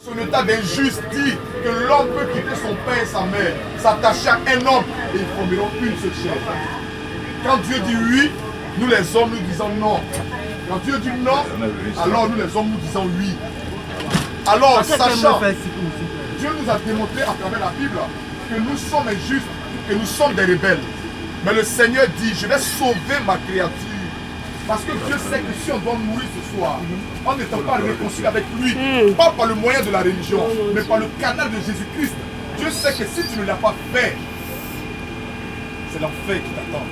Son état d'injuste dit que l'homme peut quitter son père et sa mère, s'attacher à un homme et ils formeront une seule chair. Quand Dieu dit oui, nous les hommes nous disons non. Quand Dieu dit non, alors nous les hommes nous disons oui. Alors sachant, Dieu nous a démontré à travers la Bible que nous sommes injustes, que nous sommes des rebelles. Mais le Seigneur dit, je vais sauver ma créature. Parce que Dieu sait que si on doit mourir ce soir, en n'étant pas réconcilié avec lui, pas par le moyen de la religion, mais par le canal de Jésus-Christ, Dieu sait que si tu ne l'as pas fait, c'est l'enfer qui t'attend.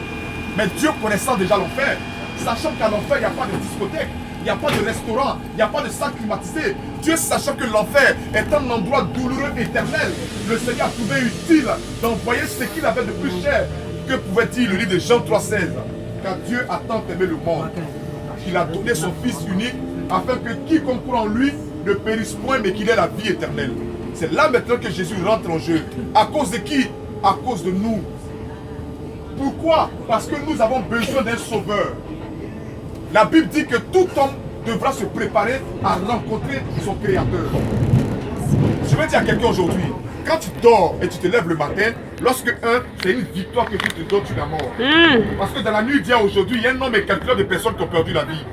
Mais Dieu connaissant déjà l'enfer, sachant qu'à l'enfer, il n'y a pas de discothèque, il n'y a pas de restaurant, il n'y a pas de salle climatisée. Dieu sachant que l'enfer est un endroit douloureux éternel, le Seigneur a trouvé utile d'envoyer ce qu'il avait de plus cher. Que pouvait dire le livre de Jean 3,16? Car Dieu a tant aimé le monde qu'il a donné son Fils unique afin que quiconque croit en lui ne périsse point mais qu'il ait la vie éternelle. C'est là maintenant que Jésus rentre en jeu. À cause de qui? À cause de nous. Pourquoi? Parce que nous avons besoin d'un sauveur. La Bible dit que tout homme devra se préparer à rencontrer son Créateur. Je vais dire à quelqu'un aujourd'hui, quand tu dors et tu te lèves le matin, lorsque c'est une victoire que tu te donnes sur la mort. Parce que dans la nuit d'hier aujourd'hui, il y a un nombre incalculable de personnes qui ont perdu la vie.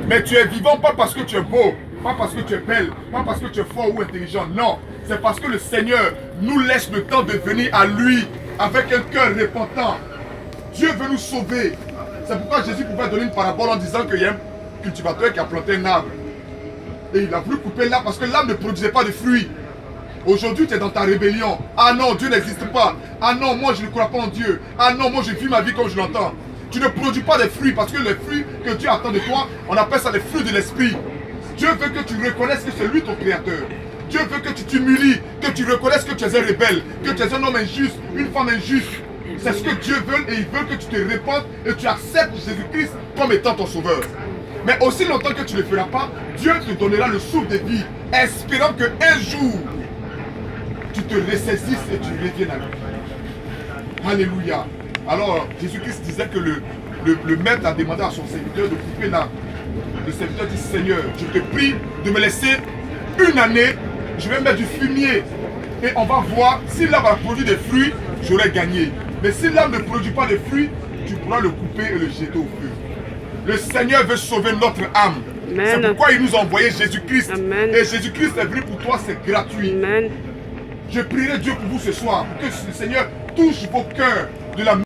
Mais tu es vivant pas parce que tu es beau, pas parce que tu es belle, pas parce que tu es fort ou intelligent. Non, c'est parce que le Seigneur nous laisse le temps de venir à lui avec un cœur repentant. Dieu veut nous sauver. C'est pourquoi Jésus pouvait donner une parabole en disant qu'il y a un cultivateur qui a planté un arbre. Et il a voulu couper l'arbre parce que l'arbre ne produisait pas de fruits. Aujourd'hui, tu es dans ta rébellion. Ah non, Dieu n'existe pas. Ah non, moi je ne crois pas en Dieu. Ah non, moi je vis ma vie comme je l'entends. Tu ne produis pas de fruits parce que les fruits que Dieu attend de toi, on appelle ça les fruits de l'esprit. Dieu veut que tu reconnaisses que c'est lui ton créateur. Dieu veut que tu t'humilies, que tu reconnaisses que tu es un rebelle, que tu es un homme injuste, une femme injuste. C'est ce que Dieu veut et il veut que tu te répandes et tu acceptes Jésus-Christ comme étant ton sauveur. Mais aussi longtemps que tu ne le feras pas, Dieu te donnera le souffle de vie, espérant qu'un jour, tu te ressaisisses et tu reviennes à lui. Alléluia. Alors, Jésus-Christ disait que le maître a demandé à son serviteur de couper l'arbre. Le serviteur dit, Seigneur, je te prie de me laisser une année, je vais mettre du fumier. Et on va voir, si l'arbre a produit des fruits, j'aurai gagné. Mais si l'arbre ne produit pas de fruits, tu pourras le couper et le jeter au feu. Le Seigneur veut sauver notre âme. C'est pourquoi il nous a envoyé Jésus-Christ. Et Jésus-Christ est venu pour toi, c'est gratuit. Amen. Je prierai Dieu pour vous ce soir, pour que le Seigneur touche vos cœurs de la